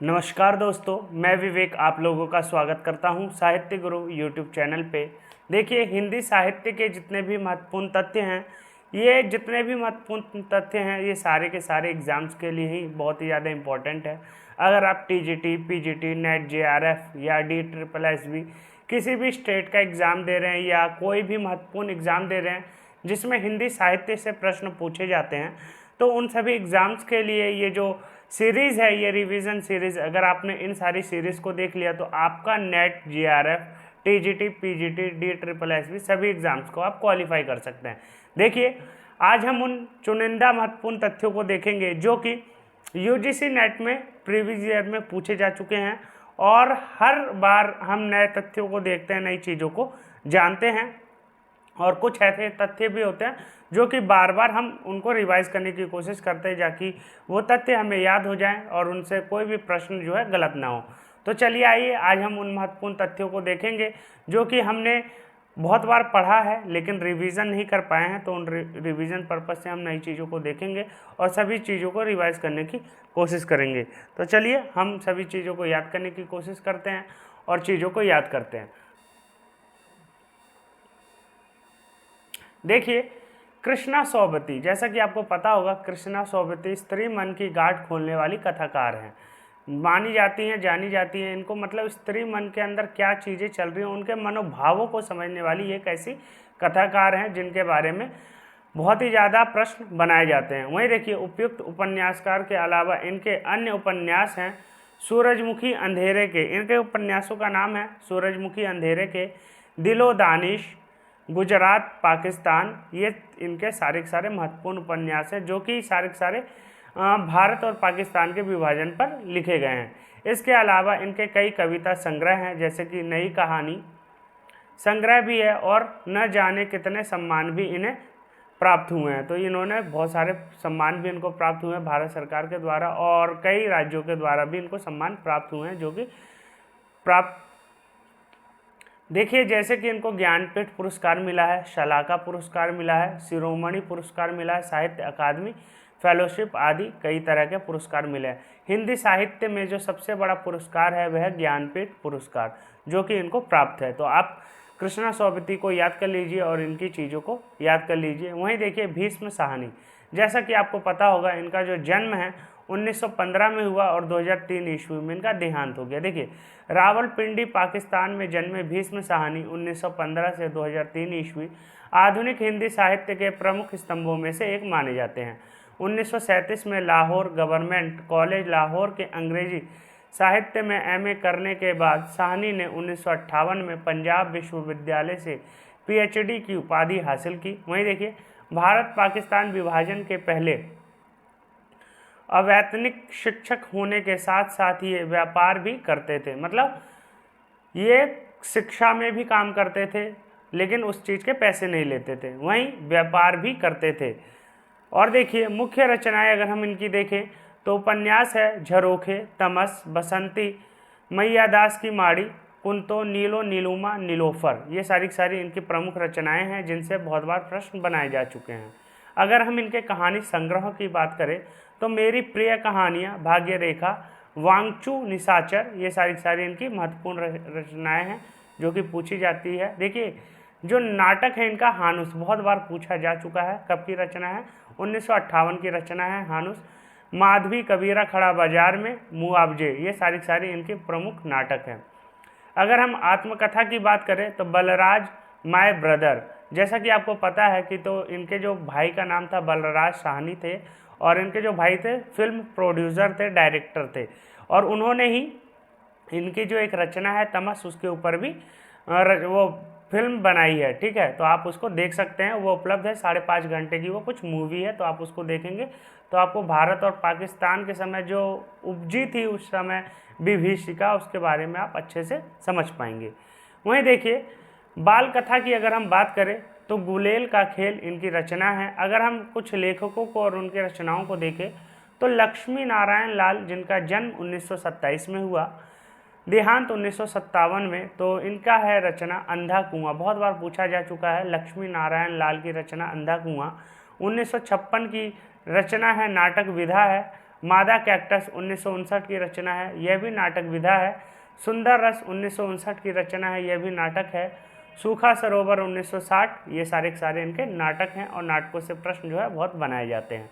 नमस्कार दोस्तों, मैं विवेक आप लोगों का स्वागत करता हूं साहित्य गुरु यूट्यूब चैनल पे। देखिए, हिंदी साहित्य के जितने भी महत्वपूर्ण तथ्य हैं, ये सारे के सारे एग्ज़ाम्स के लिए ही बहुत ही ज़्यादा इम्पोर्टेंट है। अगर आप टीजीटी, पीजीटी, नेट, जेआरएफ या DSSS किसी भी स्टेट का एग्ज़ाम दे रहे हैं या कोई भी महत्वपूर्ण एग्ज़ाम दे रहे हैं जिसमें हिंदी साहित्य से प्रश्न पूछे जाते हैं, तो उन सभी एग्ज़ाम्स के लिए ये जो सीरीज़ है, ये रिवीजन सीरीज़, अगर आपने इन सारी सीरीज़ को देख लिया तो आपका net, JRF, TGT, PGT, DSSS सभी एग्ज़ाम्स को आप क्वालिफाई कर सकते हैं। देखिए, आज हम उन चुनिंदा महत्वपूर्ण तथ्यों को देखेंगे जो कि यूजीसी नेट में प्रीवियस ईयर में पूछे जा चुके हैं, और हर बार हम नए तथ्यों को देखते हैं, नई चीज़ों को जानते हैं, और कुछ ऐसे तथ्य भी होते हैं जो कि बार बार हम उनको रिवाइज करने की कोशिश करते हैं ताकि वो तथ्य हमें याद हो जाएं और उनसे कोई भी प्रश्न जो है गलत ना हो। तो चलिए आइए, आज हम उन महत्वपूर्ण तथ्यों को देखेंगे जो कि हमने बहुत बार पढ़ा है लेकिन रिवीजन नहीं कर पाए हैं। तो उन रिवीजन पर्पज़ से हम नई चीज़ों को देखेंगे और सभी चीज़ों को रिवाइज करने की कोशिश करेंगे। तो चलिए हम सभी चीज़ों को याद करने की कोशिश करते हैं और चीज़ों को याद करते हैं। देखिए, कृष्णा सौबती, जैसा कि आपको पता होगा, कृष्णा सौबती स्त्री मन की गांठ खोलने वाली कथाकार हैं। मानी जाती हैं, जानी जाती हैं। इनको मतलब स्त्री मन के अंदर क्या चीज़ें चल रही हैं, उनके मनोभावों को समझने वाली एक ऐसी कथाकार हैं जिनके बारे में बहुत ही ज़्यादा प्रश्न बनाए जाते हैं। वहीं देखिए, उपयुक्त उपन्यासकार के अलावा इनके अन्य उपन्यास हैं सूरजमुखी अंधेरे के। इनके उपन्यासों का नाम है सूरजमुखी अंधेरे के, दिलो दानिश, गुजरात, पाकिस्तान। ये इनके सारे के सारे महत्वपूर्ण उपन्यास हैं जो कि सारे के सारे भारत और पाकिस्तान के विभाजन पर लिखे गए हैं। इसके अलावा इनके कई कविता संग्रह हैं, जैसे कि नई कहानी संग्रह भी है, और न जाने कितने सम्मान भी इन्हें प्राप्त हुए हैं। तो इन्होंने बहुत सारे सम्मान भी इनको प्राप्त हुए हैं भारत सरकार के द्वारा, और कई राज्यों के द्वारा भी इनको सम्मान प्राप्त हुए हैं जो कि प्राप्त। देखिए, जैसे कि इनको ज्ञानपीठ पुरस्कार मिला है, शलाका पुरस्कार मिला है, शिरोमणि पुरस्कार मिला है, साहित्य अकादमी फेलोशिप आदि कई तरह के पुरस्कार मिले हैं। हिंदी साहित्य में जो सबसे बड़ा पुरस्कार है वह ज्ञानपीठ पुरस्कार जो कि इनको प्राप्त है। तो आप कृष्णा सौबती को याद कर लीजिए और इनकी चीज़ों को याद कर लीजिए। वहीं देखिए, भीष्म साहनी, जैसा कि आपको पता होगा, इनका जो जन्म है 1915 में हुआ और 2003 ईस्वी में इनका देहांत हो गया। देखिए, रावलपिंडी पाकिस्तान में जन्मे भीष्म साहनी 1915 से 2003 ईस्वी आधुनिक हिंदी साहित्य के प्रमुख स्तंभों में से एक माने जाते हैं। 1937 में लाहौर गवर्नमेंट कॉलेज लाहौर के अंग्रेजी साहित्य में MA करने के बाद साहनी ने 1958 में पंजाब विश्वविद्यालय से PhD की उपाधि हासिल की। वहीं देखिए, भारत पाकिस्तान विभाजन के पहले अवैतनिक शिक्षक होने के साथ साथ ये व्यापार भी करते थे। मतलब ये शिक्षा में भी काम करते थे लेकिन उस चीज़ के पैसे नहीं लेते थे, वहीं व्यापार भी करते थे। और देखिए, मुख्य रचनाएं अगर हम इनकी देखें तो उपन्यास है झरोखे, तमस, बसंती, मैयादास की माड़ी, कुंतो, नीलो, नीलुमा, नीलोफर। ये सारी सारी इनकी प्रमुख रचनाएं हैं जिनसे बहुत बार प्रश्न बनाए जा चुके हैं। अगर हम इनके कहानी संग्रह की बात करें तो मेरी प्रिय कहानियाँ, भाग्य रेखा, वांगचू, निशाचर, ये सारी सारी इनकी महत्वपूर्ण रचनाएं हैं जो कि पूछी जाती है। देखिए, जो नाटक है इनका हानुस, बहुत बार पूछा जा चुका है। कब की रचना है? 1958 की रचना है हानुस। माधवी, कबीरा, खड़ा बाजार में, मुआवजे, ये सारी सारी इनके प्रमुख नाटक हैं। अगर हम आत्मकथा की बात करें तो बलराज माय ब्रदर, जैसा कि आपको पता है कि तो इनके जो भाई का नाम था बलराज साहनी थे, और इनके जो भाई थे फिल्म प्रोड्यूसर थे, डायरेक्टर थे, और उन्होंने ही इनकी जो एक रचना है तमस, उसके ऊपर भी वो फिल्म बनाई है। ठीक है, तो आप उसको देख सकते हैं, वो उपलब्ध है, 5.5 घंटे की वो कुछ मूवी है। तो आप उसको देखेंगे तो आपको भारत और पाकिस्तान के समय जो उपजी थी उस समय विभीषिका, उसके बारे में आप अच्छे से समझ पाएंगे। वहीं देखिए, बाल कथा की अगर हम बात करें तो गुलेल का खेल इनकी रचना है। अगर हम कुछ लेखकों को और उनकी रचनाओं को देखें तो लक्ष्मी नारायण लाल, जिनका जन्म 1927 में हुआ, देहांत 1957 में, तो इनका है रचना अंधा कुआं। बहुत बार पूछा जा चुका है। लक्ष्मी नारायण लाल की रचना अंधा कुआं। 1956 की रचना है नाटक विधा है, मादा कैक्टस 1959 की रचना है, यह भी नाटक विधा है। सुंदर रस 1959 की रचना है, यह भी नाटक है। सूखा सरोवर 1960, ये सारे के सारे इनके नाटक हैं और नाटकों से प्रश्न जो है बहुत बनाए जाते हैं।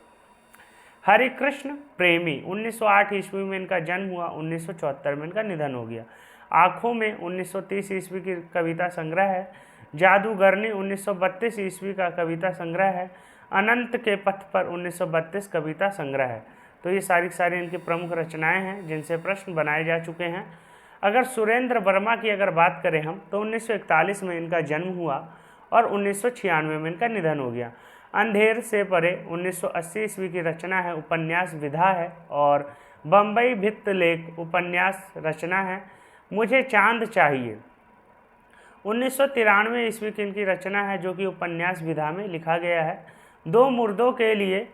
हरिकृष्ण प्रेमी 1908 ईस्वी में इनका जन्म हुआ, 1974 में इनका निधन हो गया। आँखों में 1930 ईस्वी की कविता संग्रह है। जादूगरनी 1932 ईस्वी का कविता संग्रह है। अनंत के पथ पर 1932 कविता संग्रह है। तो ये सारी इनकी प्रमुख रचनाएं हैं जिनसे प्रश्न बनाए जा चुके हैं। अगर सुरेंद्र वर्मा की अगर बात करें हम तो 1941 में इनका जन्म हुआ और 1996 में इनका निधन हो गया। अंधेर से परे 1980 ईस्वी की रचना है, उपन्यास विधा है। और बम्बई भित्त लेख उपन्यास रचना है। मुझे चांद चाहिए 1993 ईस्वी की इनकी रचना है, जो कि उपन्यास विधा में लिखा गया है। दो मुर्दों के लिए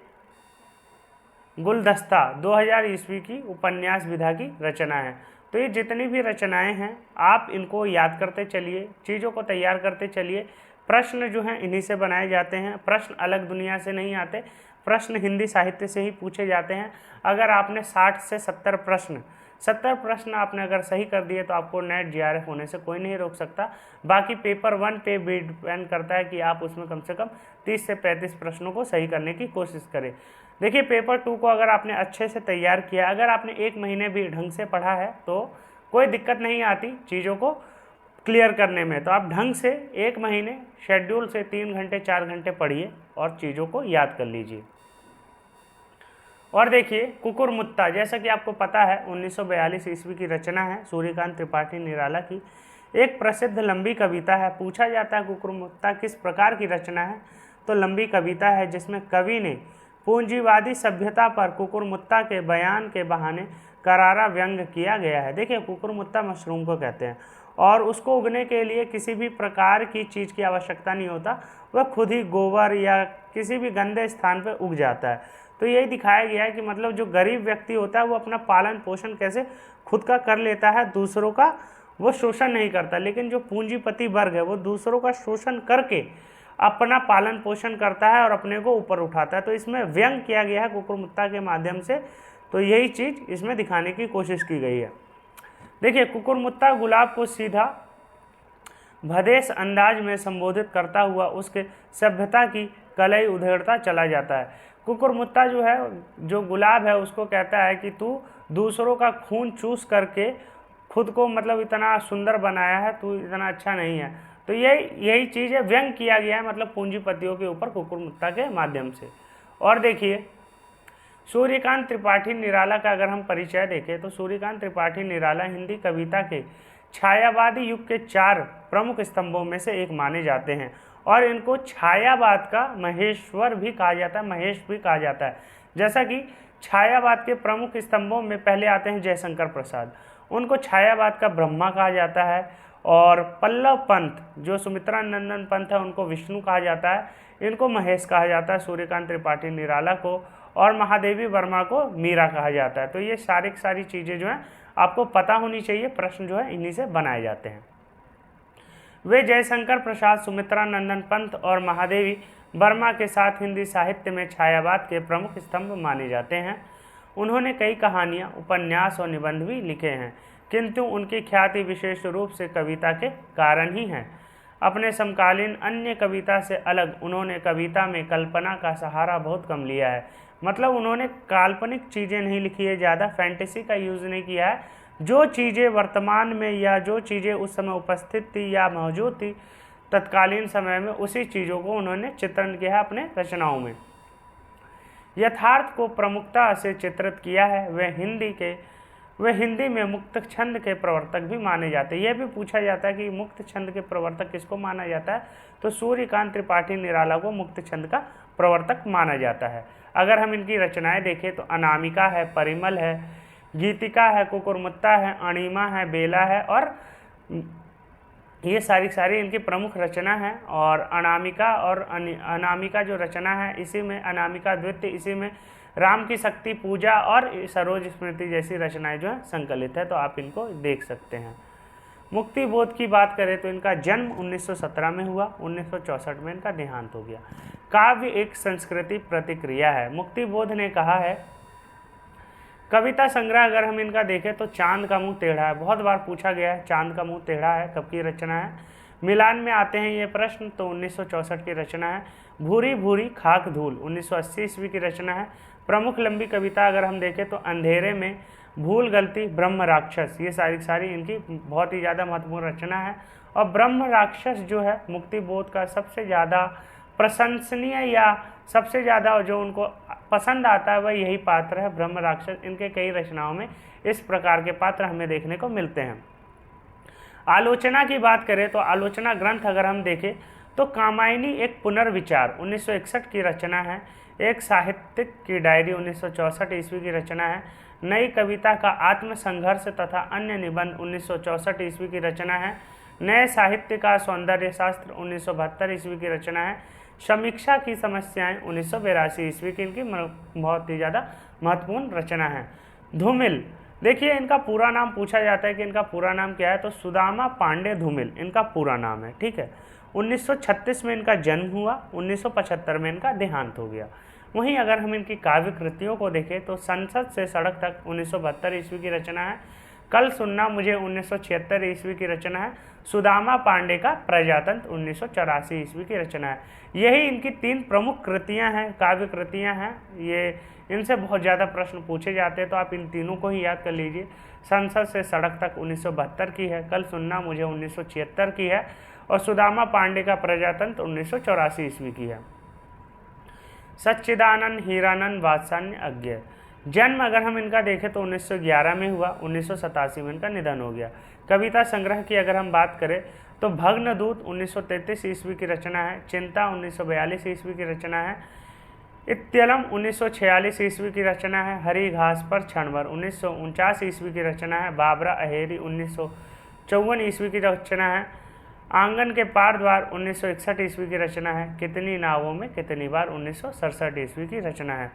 गुलदस्ता 2000 ईस्वी की उपन्यास विधा की रचना है। तो ये जितनी भी रचनाएं हैं आप इनको याद करते चलिए, चीज़ों को तैयार करते चलिए। प्रश्न जो हैं इन्हीं से बनाए जाते हैं, प्रश्न अलग दुनिया से नहीं आते, प्रश्न हिंदी साहित्य से ही पूछे जाते हैं। अगर आपने 60 से 70 प्रश्न आपने अगर सही कर दिए तो आपको नेट जीआरएफ होने से कोई नहीं रोक सकता। बाकी पेपर 1 पे भी डिपेंड करता है कि आप उसमें कम से कम 30 से 35 प्रश्नों को सही करने की कोशिश करें। देखिए पेपर 2 को अगर आपने अच्छे से तैयार किया, अगर आपने 1 महीने भी ढंग से पढ़ा है तो कोई दिक्कत नहीं आती चीज़ों को क्लियर करने में। तो आप ढंग से 1 महीने शेड्यूल से 3 घंटे 4 घंटे पढ़िए और चीज़ों को याद कर लीजिए। और देखिए कुकुरमुत्ता, जैसा कि आपको पता है 1942 ईस्वी की रचना है, सूर्यकांत त्रिपाठी निराला की एक प्रसिद्ध लंबी कविता है। पूछा जाता है कुकुरमुत्ता किस प्रकार की रचना है, तो लंबी कविता है जिसमें कवि ने पूंजीवादी सभ्यता पर कुकुरमुत्ता के बयान के बहाने करारा व्यंग किया गया है। देखिए कुकुरमुत्ता मशरूम को कहते हैं और उसको उगने के लिए किसी भी प्रकार की चीज़ की आवश्यकता नहीं होता, वह खुद ही गोबर या किसी भी गंदे स्थान पर उग जाता है। तो यही दिखाया गया है कि मतलब जो गरीब व्यक्ति होता है वो अपना पालन पोषण कैसे खुद का कर लेता है, दूसरों का वो शोषण नहीं करता। लेकिन जो पूंजीपति वर्ग है वो दूसरों का शोषण करके अपना पालन पोषण करता है और अपने को ऊपर उठाता है। तो इसमें व्यंग किया गया है कुकुरमुत्ता के माध्यम से, तो यही चीज़ इसमें दिखाने की कोशिश की गई है। देखिए कुकुरमुत्ता गुलाब को सीधा भदेश अंदाज में संबोधित करता हुआ उसके सभ्यता की कलई उधेड़ता चला जाता है। कुकुरमुत्ता जो है, जो गुलाब है, उसको कहता है कि तू दूसरों का खून चूस करके खुद को मतलब इतना सुंदर बनाया है, तू इतना अच्छा नहीं है। तो यही चीज़ है, व्यंग किया गया है मतलब पूंजीपतियों के ऊपर कुकुरमुत्ता के माध्यम से। और देखिए सूर्यकांत त्रिपाठी निराला का अगर हम परिचय देखें तो सूर्यकांत त्रिपाठी निराला हिंदी कविता के छायावादी युग के 4 प्रमुख स्तंभों में से एक माने जाते हैं और इनको छायावाद का महेश्वर भी कहा जाता है, महेश भी कहा जाता है। जैसा कि छायावाद के प्रमुख स्तंभों में पहले आते हैं जयशंकर प्रसाद, उनको छायावाद का ब्रह्मा कहा जाता है। और पल्लव पंत जो सुमित्रा नंदन पंत है उनको विष्णु कहा जाता है, इनको महेश कहा जाता है सूर्यकांत त्रिपाठी निराला को, और महादेवी वर्मा को मीरा कहा जाता है। तो ये सारी चीज़ें जो हैं आपको पता होनी चाहिए, प्रश्न जो है इन्हीं से बनाए जाते हैं। वे जयशंकर प्रसाद, सुमित्रा नंदन पंत और महादेवी वर्मा के साथ हिंदी साहित्य में छायावाद के प्रमुख स्तंभ माने जाते हैं। उन्होंने कई कहानियाँ, उपन्यास और निबंध भी लिखे हैं, किंतु उनकी ख्याति विशेष रूप से कविता के कारण ही है। अपने समकालीन अन्य कविता से अलग उन्होंने कविता में कल्पना का सहारा बहुत कम लिया है। मतलब उन्होंने काल्पनिक चीज़ें नहीं लिखी है, ज़्यादा फैंटेसी का यूज़ नहीं किया है। जो चीज़ें वर्तमान में या जो चीज़ें उस समय उपस्थित थी या मौजूद थी तत्कालीन समय में, उसी चीज़ों को उन्होंने चित्रण किया है अपने रचनाओं में। यथार्थ को प्रमुखता से चित्रित किया है। वे हिंदी में मुक्त छंद के प्रवर्तक भी माने जाते हैं। यह भी पूछा जाता है कि मुक्त छंद के प्रवर्तक किसको माना जाता है, तो सूर्यकांत त्रिपाठी निराला को मुक्त छंद का प्रवर्तक माना जाता है। अगर हम इनकी रचनाएं देखें तो अनामिका है, परिमल है, गीतिका है, कुकुरमुत्ता है, अणिमा है, बेला है, और ये सारी इनकी प्रमुख रचना है। और अनामिका जो रचना है, इसी में अनामिका द्वितीय, इसी में राम की शक्ति पूजा और सरोज स्मृति जैसी रचनाएं जो है संकलित है, तो आप इनको देख सकते हैं। मुक्ति बोध की बात करें तो इनका जन्म 1917 में हुआ, 1964 में इनका देहांत हो गया। काव्य एक संस्कृति प्रतिक्रिया है। मुक्ति बोध ने कहा है कविता संग्रह अगर हम इनका देखें तो चांद का मुंह टेढ़ा है, बहुत बार पूछा गया है चांद का मुंह टेढ़ा है, कब की रचना है। मिलान में आते हैं ये प्रश्न, तो 1964 की रचना है। भूरी भूरी खाक धूल 1980 ईस्वी की रचना है। प्रमुख लंबी कविता अगर हम देखें तो अंधेरे में, भूल गलती, ब्रह्म राक्षस, ये सारी इनकी बहुत ही ज़्यादा महत्वपूर्ण रचना है। और ब्रह्म राक्षस जो है मुक्ति बोध का सबसे ज़्यादा प्रशंसनीय या सबसे ज़्यादा जो उनको पसंद आता है वह यही पात्र है, ब्रह्म राक्षस। इनके कई रचनाओं में इस प्रकार के पात्र हमें देखने को मिलते हैं। आलोचना की बात करें तो आलोचना ग्रंथ अगर हम देखें तो कामायनी एक पुनर्विचार 1961 की रचना है। एक साहित्यिक की डायरी 1964 ईस्वी की रचना है। नई कविता का आत्मसंघर्ष तथा अन्य निबंध 1964 ईस्वी की रचना है। नए साहित्य का सौंदर्य शास्त्र 1972 ईस्वी की रचना है। समीक्षा की समस्याएं 1982 ईस्वी की इनकी बहुत ही ज़्यादा महत्वपूर्ण रचना है। धूमिल, देखिए इनका पूरा नाम पूछा जाता है कि इनका पूरा नाम क्या है, तो सुदामा पांडे धूमिल इनका पूरा नाम है, ठीक है। 1936 में इनका जन्म हुआ, 1975 में इनका देहांत हो गया। वहीं अगर हम इनकी काव्य कृतियों को देखें तो संसद से सड़क तक 1972 ईस्वी की रचना है। कल सुनना मुझे 1976 ईस्वी की रचना है। सुदामा पांडे का प्रजातंत्र 1984 ईस्वी की रचना है। यही इनकी 3 प्रमुख कृतियां हैं, काव्य कृतियां हैं। ये इनसे बहुत ज़्यादा प्रश्न पूछे जाते हैं, तो आप इन तीनों को ही याद कर लीजिए। संसद से सड़क तक 1972 की है, कल सुनना मुझे 1976 की है, और सुदामा पांडे का प्रजातंत्र 1984 ईस्वी की है। सच्चिदानंद हीरानंद वात्सल्य अज्ञ, जन्म अगर हम इनका देखें तो 1911 में हुआ, 1987 में इनका निधन हो गया। कविता संग्रह की अगर हम बात करें तो भग्नदूत 1933 ईस्वी की रचना है। चिंता 1942 ईस्वी की रचना है। इत्यलम 1946 ईस्वी की रचना है। हरी घास पर क्षणभर 1949 ईस्वी की रचना है। बाबरा अहेरी 1954 ईस्वी की रचना है। आंगन के पार द्वार 1961 ईस्वी की रचना है। कितनी नावों में कितनी बार 1967 ईस्वी की रचना है।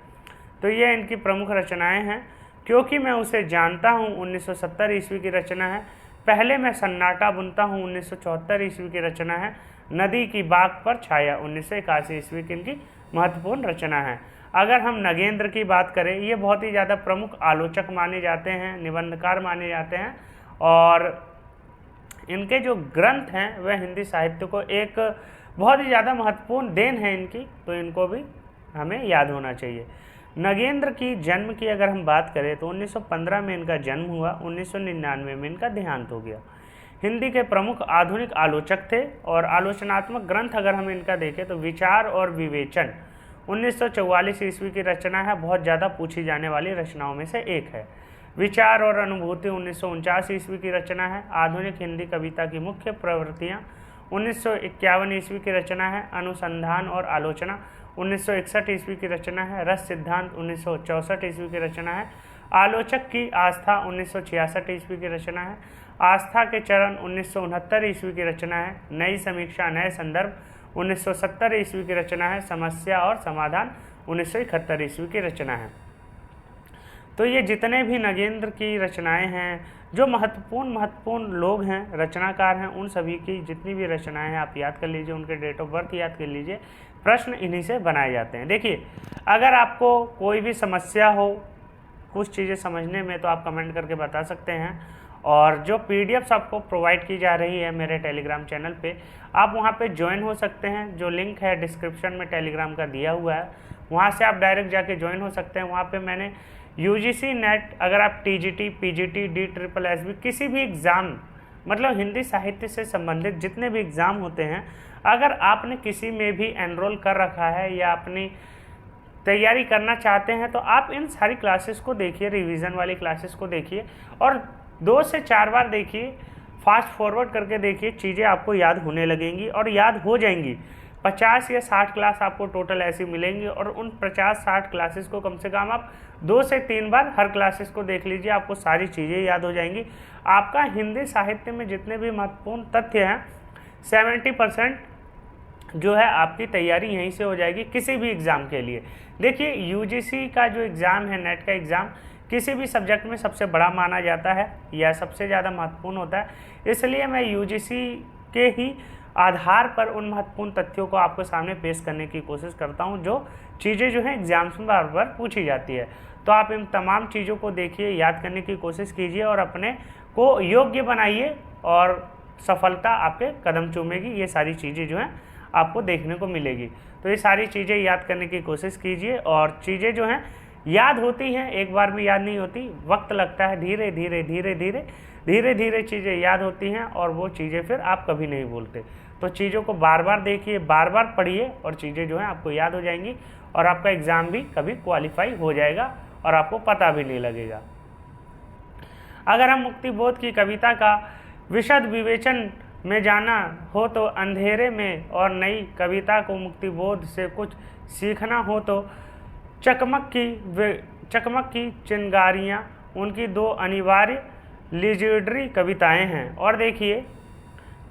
तो ये इनकी प्रमुख रचनाएं हैं। क्योंकि मैं उसे जानता हूँ 1970 ईस्वी की रचना है। पहले मैं सन्नाटा बुनता हूँ 1974 ईस्वी की रचना है। नदी की बाग पर छाया 1981 ईस्वी की इनकी महत्वपूर्ण रचना है। अगर हम नगेंद्र की बात करें, ये बहुत ही ज़्यादा प्रमुख आलोचक माने जाते हैं, निबंधकार माने जाते हैं, और इनके जो ग्रंथ हैं वह हिंदी साहित्य को एक बहुत ही ज़्यादा महत्वपूर्ण देन है इनकी, तो इनको भी हमें याद होना चाहिए। नगेंद्र की जन्म की अगर हम बात करें तो 1915 में इनका जन्म हुआ, 1999 में इनका देहांत हो गया। हिंदी के प्रमुख आधुनिक आलोचक थे, और आलोचनात्मक ग्रंथ अगर हम इनका देखें तो विचार और विवेचन 1944 ईस्वी की रचना है, बहुत ज़्यादा पूछी जाने वाली रचनाओं में से एक है। विचार और अनुभूति 1949 ईस्वी की रचना है। आधुनिक हिंदी कविता की मुख्य प्रवृत्तियाँ 1951 ईस्वी की रचना है। अनुसंधान और आलोचना 1961 ईस्वी की रचना है। रस सिद्धांत 1964 ईस्वी की रचना है। आलोचक की आस्था 1966 ईस्वी की रचना है। आस्था के चरण 1969 ईस्वी की रचना है। नई समीक्षा नए संदर्भ 1970 ईस्वी की रचना है। समस्या और समाधान 1971 ईस्वी की रचना है। तो ये जितने भी नगेंद्र की रचनाएं हैं, जो महत्वपूर्ण लोग हैं, रचनाकार हैं, उन सभी की जितनी भी रचनाएं हैं आप याद कर लीजिए, उनके डेट ऑफ बर्थ याद कर लीजिए। प्रश्न इन्हीं से बनाए जाते हैं। देखिए, अगर आपको कोई भी समस्या हो कुछ चीज़ें समझने में तो आप कमेंट करके बता सकते हैं, और जो पीडीएफ्स आपको प्रोवाइड की जा रही है मेरे टेलीग्राम चैनल पे, आप वहाँ पे ज्वाइन हो सकते हैं। जो लिंक है डिस्क्रिप्शन में टेलीग्राम का दिया हुआ है, वहाँ से आप डायरेक्ट जाके ज्वाइन हो सकते हैं। वहाँ पे मैंने यूजीसी नेट, अगर आप टीजीटी, पीजीटी, DSSS किसी भी एग्ज़ाम, मतलब हिंदी साहित्य से संबंधित जितने भी एग्ज़ाम होते हैं, अगर आपने किसी में भी एनरोल कर रखा है या अपनी तैयारी करना चाहते हैं, तो आप इन सारी क्लासेस को देखिए, रिवीजन वाली क्लासेस को देखिए, और 2 से 4 बार देखिए, फास्ट फॉरवर्ड करके देखिए, चीज़ें आपको याद होने लगेंगी और याद हो जाएंगी। 50 या 60 क्लास आपको टोटल ऐसी मिलेंगी, और उन 50-60 क्लासेस को कम से कम आप 2 से 3 बार हर क्लासेस को देख लीजिए, आपको सारी चीज़ें याद हो जाएंगी। आपका हिंदी साहित्य में जितने भी महत्वपूर्ण तथ्य हैं 70% जो है आपकी तैयारी यहीं से हो जाएगी किसी भी एग्ज़ाम के लिए। देखिए, यूजीसी का जो एग्ज़ाम है, नेट का एग्ज़ाम, किसी भी सब्जेक्ट में सबसे बड़ा माना जाता है या सबसे ज़्यादा महत्वपूर्ण होता है, इसलिए मैं यूजीसी के ही आधार पर उन महत्वपूर्ण तथ्यों को आपके सामने पेश करने की कोशिश करता हूं, जो चीज़ें जो हैं एग्जाम्स में बार बार पूछी जाती है। तो आप इन तमाम चीज़ों को देखिए, याद करने की कोशिश कीजिए और अपने को योग्य बनाइए और सफलता आपके कदम चूमेगी। ये सारी चीज़ें जो हैं आपको देखने को मिलेगी। तो ये सारी चीज़ें याद करने की कोशिश कीजिए, और चीज़ें जो हैं याद होती हैं, एक बार में याद नहीं होती, वक्त लगता है, धीरे धीरे धीरे धीरे धीरे धीरे चीज़ें याद होती हैं और वो चीज़ें फिर आप कभी नहीं भूलते। तो चीज़ों को बार बार देखिए, बार बार पढ़िए और चीज़ें जो हैं आपको याद हो जाएंगी और आपका एग्ज़ाम भी कभी क्वालिफाई हो जाएगा और आपको पता भी नहीं लगेगा। अगर हम मुक्तिबोध की कविता का विशद विवेचन में जाना हो तो अंधेरे में और नई कविता को मुक्तिबोध से कुछ सीखना हो तो चकमक की चिंगारियाँ उनकी दो अनिवार्य लिजिड्री कविताएं हैं। और देखिए,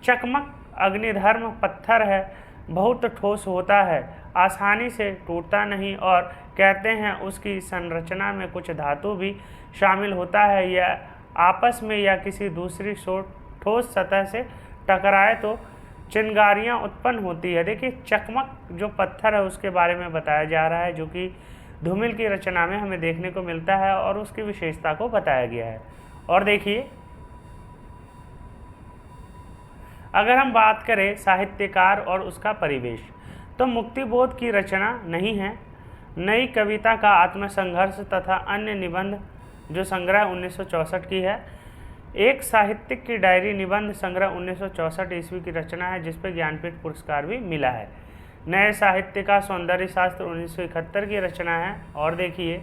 चकमक अग्निधर्म पत्थर है, बहुत ठोस होता है, आसानी से टूटता नहीं, और कहते हैं उसकी संरचना में कुछ धातु भी शामिल होता है, या आपस में या किसी दूसरी ठोस सतह से टकराए तो चिंगारियाँ उत्पन्न होती है। देखिए, चकमक जो पत्थर है उसके बारे में बताया जा रहा है, जो कि धूमिल की रचना में हमें देखने को मिलता है और उसकी विशेषता को बताया गया है। और देखिए, अगर हम बात करें साहित्यकार और उसका परिवेश, तो मुक्तिबोध की रचना नहीं है। नई कविता का आत्मसंघर्ष तथा अन्य निबंध जो संग्रह 1964 की है। एक साहित्यिक की डायरी निबंध संग्रह 1964 ईस्वी की रचना है, जिस पर ज्ञानपीठ पुरस्कार भी मिला है। नए साहित्य का सौंदर्य शास्त्र 1971 की रचना है। और देखिए,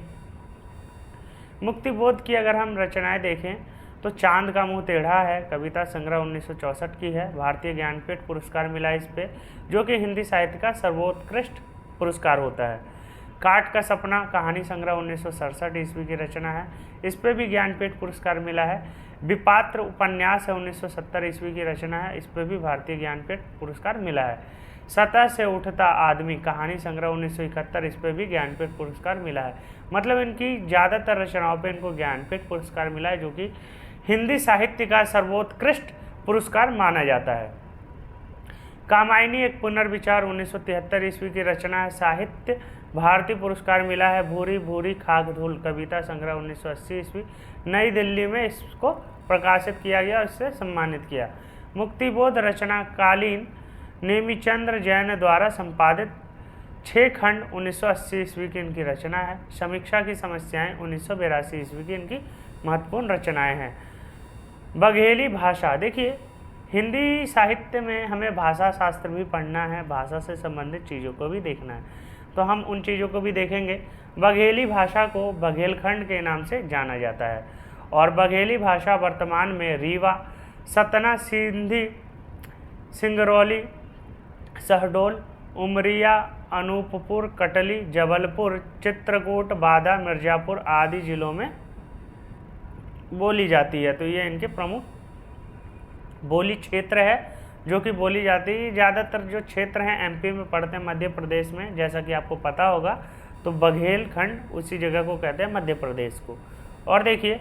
मुक्तिबोध की अगर हम रचनाएं देखें तो चांद का मुंह टेढ़ा है, कविता संग्रह 1964 की है, भारतीय ज्ञानपीठ पुरस्कार मिला इस पे, जो कि हिंदी साहित्य का सर्वोत्कृष्ट पुरस्कार होता है। काट का सपना कहानी संग्रह 1967 ईस्वी की रचना है, इस पे भी ज्ञानपीठ पुरस्कार मिला है। विपात्र उपन्यास है 1970 ईस्वी की रचना है, इस पे भी भारतीय ज्ञानपीठ पुरस्कार मिला है। सतह से उठता आदमी कहानी संग्रह 1971, इस पे भी ज्ञानपीठ पुरस्कार मिला है। मतलब इनकी ज़्यादातर रचनाओं पे इनको ज्ञानपीठ पुरस्कार मिला है, जो कि हिंदी साहित्य का सर्वोत्कृष्ट पुरस्कार माना जाता है। कामायनी एक पुनर्विचार 1973 ईस्वी की रचना है, साहित्य भारतीय पुरस्कार मिला है। भूरी भूरी खाक धूल कविता संग्रह 1980 ईस्वी, नई दिल्ली में इसको प्रकाशित किया गया और इससे सम्मानित किया। मुक्तिबोध रचना कालीन नेमीचंद्र जैन द्वारा संपादित 6 खंड 1980 ईस्वी की इनकी रचना है। समीक्षा की समस्याएं 1982 ईस्वी की इनकी महत्वपूर्ण रचनाएं हैं। बघेली भाषा, देखिए हिंदी साहित्य में हमें भाषा शास्त्र भी पढ़ना है, भाषा से संबंधित चीज़ों को भी देखना है, तो हम उन चीज़ों को भी देखेंगे। बघेली भाषा को बघेलखंड के नाम से जाना जाता है और बघेली भाषा वर्तमान में रीवा, सतना, सिंधी, सिंगरौली, शहडोल, उमरिया, अनूपपुर, कटली, जबलपुर, चित्रकूट, बादा, मिर्ज़ापुर आदि जिलों में बोली जाती है। तो ये इनके प्रमुख बोली क्षेत्र है जो कि बोली जाती है। ज़्यादातर जो क्षेत्र हैं एमपी में पड़ते हैं, मध्य प्रदेश में, जैसा कि आपको पता होगा, तो बघेलखंड उसी जगह को कहते हैं, मध्य प्रदेश को। और देखिए,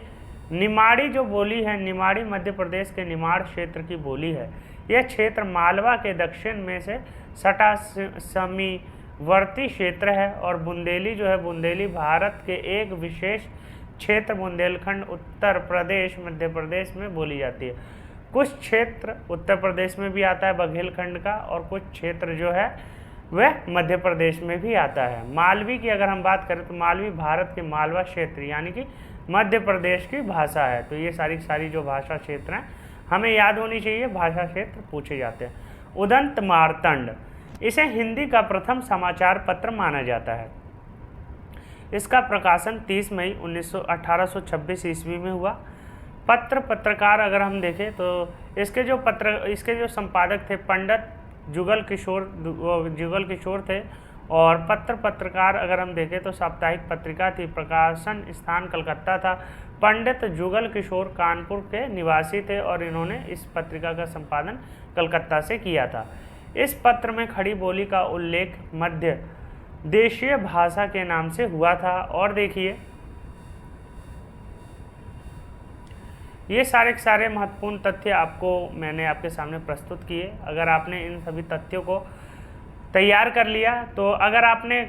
निमाड़ी जो बोली है, निमाड़ी मध्य प्रदेश के निमाड़ क्षेत्र की बोली है। यह क्षेत्र मालवा के दक्षिण में से सटा समीवर्ती क्षेत्र है। और बुंदेली जो है, बुंदेली भारत के एक विशेष क्षेत्र बुंदेलखंड उत्तर प्रदेश मध्य प्रदेश में बोली जाती है। कुछ क्षेत्र उत्तर प्रदेश में भी आता है बघेलखंड का, और कुछ क्षेत्र जो है वह मध्य प्रदेश में भी आता है। मालवी की अगर हम बात करें तो मालवी भारत के मालवा क्षेत्र यानी कि मध्य प्रदेश की भाषा है। तो ये सारी जो भाषा क्षेत्र हैं हमें याद होनी चाहिए, भाषा क्षेत्र पूछे जाते हैं। उदंत मार्तंड, इसे हिंदी का प्रथम समाचार पत्र माना जाता है। इसका प्रकाशन 30 मई 1826 ईस्वी में हुआ। पत्रकार अगर हम देखें तो इसके जो संपादक थे पंडित जुगल किशोर थे। और पत्रकार अगर हम देखें तो साप्ताहिक पत्रिका थी, प्रकाशन स्थान कलकत्ता था। पंडित जुगल किशोर कानपुर के निवासी थे और इन्होंने इस पत्रिका का संपादन कलकत्ता से किया था। इस पत्र में खड़ी बोली का उल्लेख मध्य देशीय भाषा के नाम से हुआ था। और देखिए, ये सारे महत्वपूर्ण तथ्य मैंने आपके सामने प्रस्तुत किए। अगर आपने इन सभी तथ्यों को तैयार कर लिया, तो अगर आपने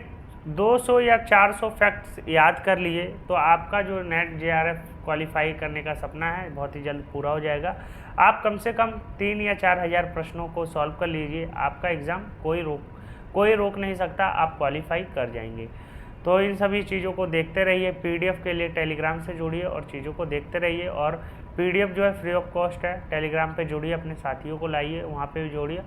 200 या 400 फैक्ट्स याद कर लिए तो आपका जो नेट जेआरएफ क्वालिफाई करने का सपना है बहुत ही जल्द पूरा हो जाएगा। आप कम से कम 3 या 4 हज़ार प्रश्नों को सॉल्व कर लीजिए, आपका एग्ज़ाम कोई रोक नहीं सकता, आप क्वालिफाई कर जाएंगे। तो इन सभी चीज़ों को देखते रहिए। पीडीएफ के लिए टेलीग्राम से जुड़िए और चीज़ों को देखते रहिए। और पीडीएफ जो है फ्री ऑफ कॉस्ट है, टेलीग्राम पे जुड़िए, अपने साथियों को लाइए, वहाँ पे भी जोड़िए।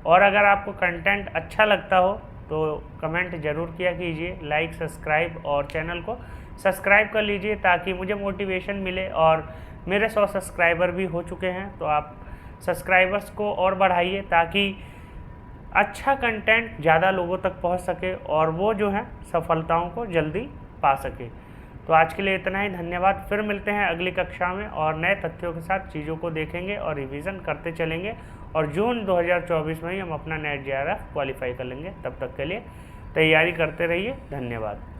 और अगर आपको कंटेंट अच्छा लगता हो तो कमेंट ज़रूर किया कीजिए, लाइक सब्सक्राइब और चैनल को सब्सक्राइब कर लीजिए ताकि मुझे मोटिवेशन मिले। और मेरे 100 सब्सक्राइबर भी हो चुके हैं, तो आप सब्सक्राइबर्स को और बढ़ाइए ताकि अच्छा कंटेंट ज़्यादा लोगों तक पहुंच सके और वो जो है सफलताओं को जल्दी पा सके। तो आज के लिए इतना ही, धन्यवाद। फिर मिलते हैं अगली कक्षा में और नए तथ्यों के साथ चीज़ों को देखेंगे और रिवीजन करते चलेंगे और जून 2024 में ही हम अपना नेट जेआरएफ क्वालिफाई कर लेंगे। तब तक के लिए तैयारी करते रहिए। धन्यवाद।